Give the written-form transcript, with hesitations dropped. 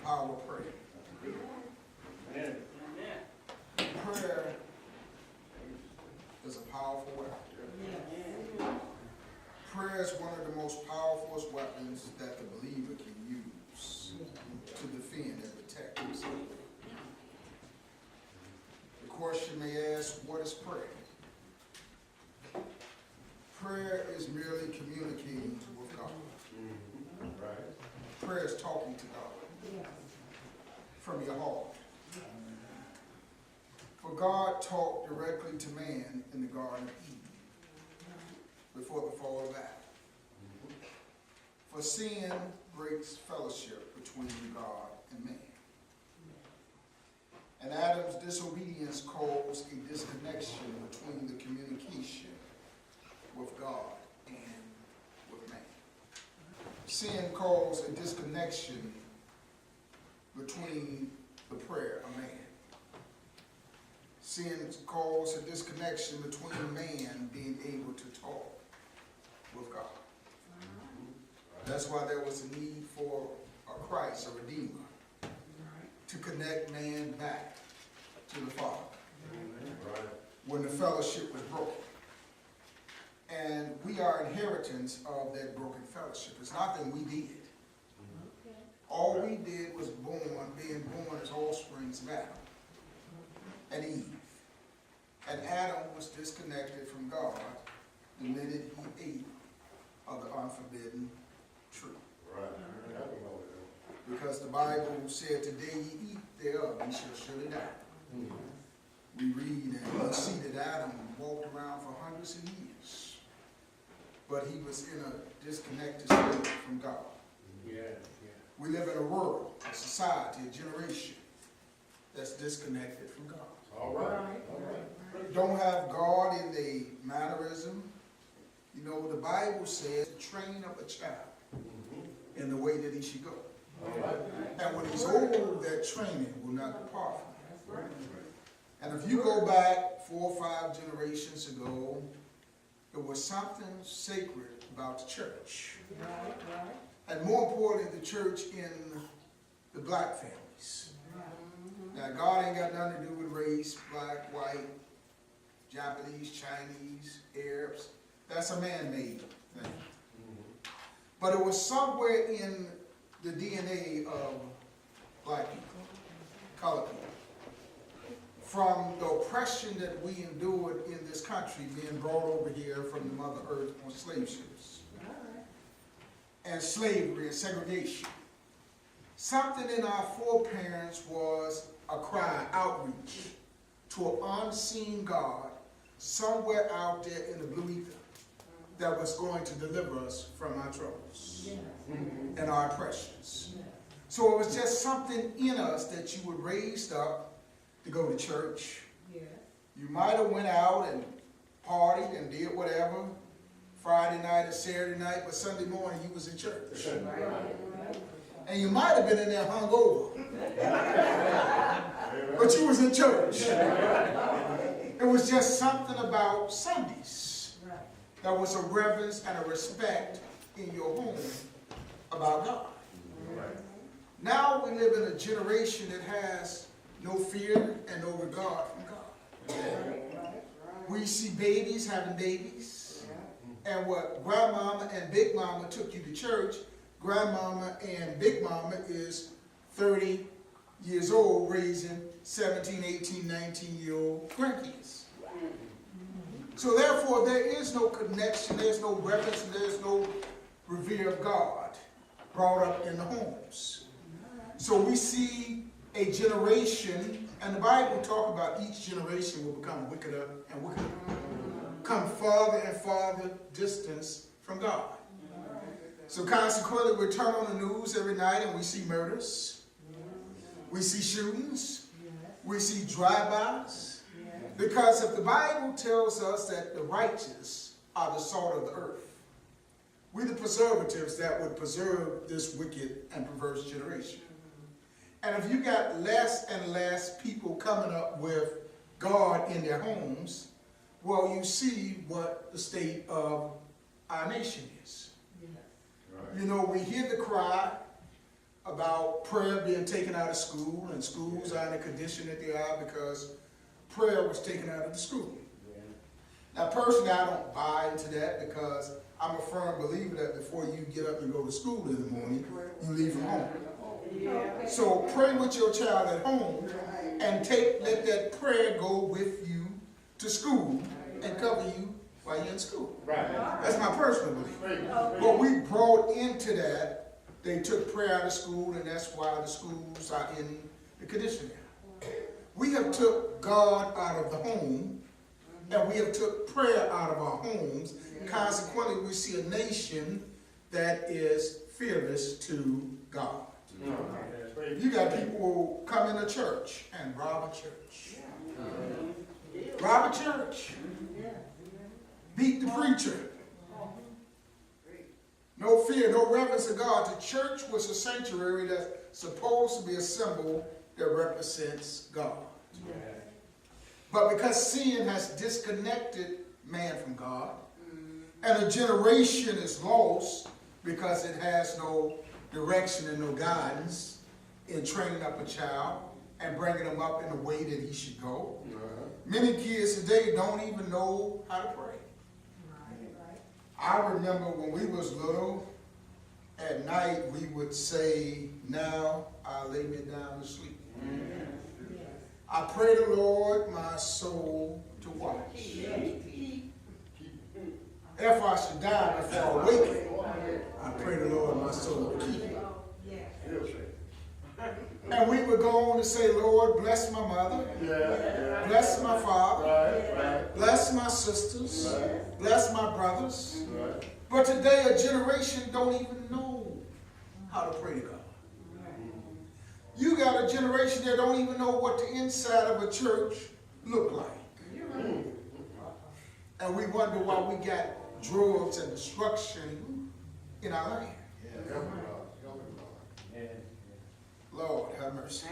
power of prayer. Amen. Prayer is a powerful weapon. Prayer is one of the most powerful weapons that the believer can use to defend and protect himself. The question may ask, what is prayer? Prayer is merely communicating with God. Prayer is talking to God from your heart. For God talked directly to man in the Garden of Eden before the fall of Adam. For sin breaks fellowship between God and man. And Adam's disobedience caused a disconnection between the communication with God and with man. Sin caused a disconnection between the prayer of man. Sin caused a disconnection between man being able to talk with God. That's why there was a need for a Christ, a Redeemer, to connect man back to the Father when the fellowship was broken. And we are inheritors of that broken fellowship. It's nothing we did. All we did was being born as offsprings of Adam and Eve. And Adam was disconnected from God the minute he ate of the unforbidden tree. Because the Bible said, today ye eat thereof, ye shall surely die. We read and we see that Adam walked around for hundreds of years. But he was in a disconnected state from God. We live in a world, a society, a generation that's disconnected from God. All right. Don't have God in the mannerism. You know, the Bible says to train up a child in the way that he should go. And when he's old, that training will not depart from him. And if you go back 4 or 5 generations ago, there was something sacred about the church. And more importantly, the church in the black families. Now, God ain't got nothing to do with race, black, white, Japanese, Chinese, Arabs. That's a man-made thing. But it was somewhere in the DNA of black people, colored people. From the oppression that we endured in this country, being brought over here from the Mother Earth on slave ships. And slavery and segregation. Something in our foreparents was a cry, outreach to an unseen God somewhere out there in the blue ether that was going to deliver us from our troubles and our oppressions. So it was just something in us that you were raised up to go to church. You might have went out and partied and did whatever Friday night or Saturday night, but Sunday morning you was in church. And you might have been in there hungover. But you was in church. It was just something about Sundays. There was a reverence and a respect in your home about God. Now we live in a generation that has no fear and no regard from God. We see babies having babies. And what grandmama and big mama took you to church, grandmama and big mama is 30 years old raising 17, 18, 19-year-old grandkids. So therefore, there is no connection, there's no reverence, and there's no revere of God brought up in the homes. So we see a generation, and the Bible talks about each generation will become wickeder and wickeder, come farther and farther distance from God. So consequently, we turn on the news every night and we see murders, we see shootings, we see drive-bys. Because if the Bible tells us that the righteous are the salt of the earth, we're the preservatives that would preserve this wicked and perverse generation. And if you got less and less people coming up with God in their homes, well, you see what the state of our nation is. You know, we hear the cry about prayer being taken out of school, and schools are in the condition that they are because prayer was taken out of the school. Now, personally, I don't buy into that because I'm a firm believer that before you get up and go to school in the morning, you leave from home. So pray with your child at home and let that prayer go with you to school and cover you while you're in school. That's my personal belief. But we brought into that, they took prayer out of school, and that's why the schools are in the condition now. We have took God out of the home, and we have took prayer out of our homes. Consequently, we see a nation that is fearless to God. You got people who come into church and rob a church. Rob a church. Beat the preacher. No fear, no reverence of God. The church was a sanctuary that's supposed to be a symbol that represents God. But because sin has disconnected man from God, and a generation is lost because it has no direction and no guidance in training up a child and bringing him up in the way that he should go. Many kids today don't even know how to pray. I remember when we was little, at night we would say, "Now I lay me down to sleep. I pray the Lord my soul to watch. If I should die before I wake it, I pray the Lord my soul to keep it." And we would go on to say, "Lord, bless my mother, bless my father, bless my sisters, bless my brothers." But today a generation don't even know how to pray to God. You got a generation that don't even know what the inside of a church look like. And we wonder why we got drugs and destruction in our land. Lord, have mercy.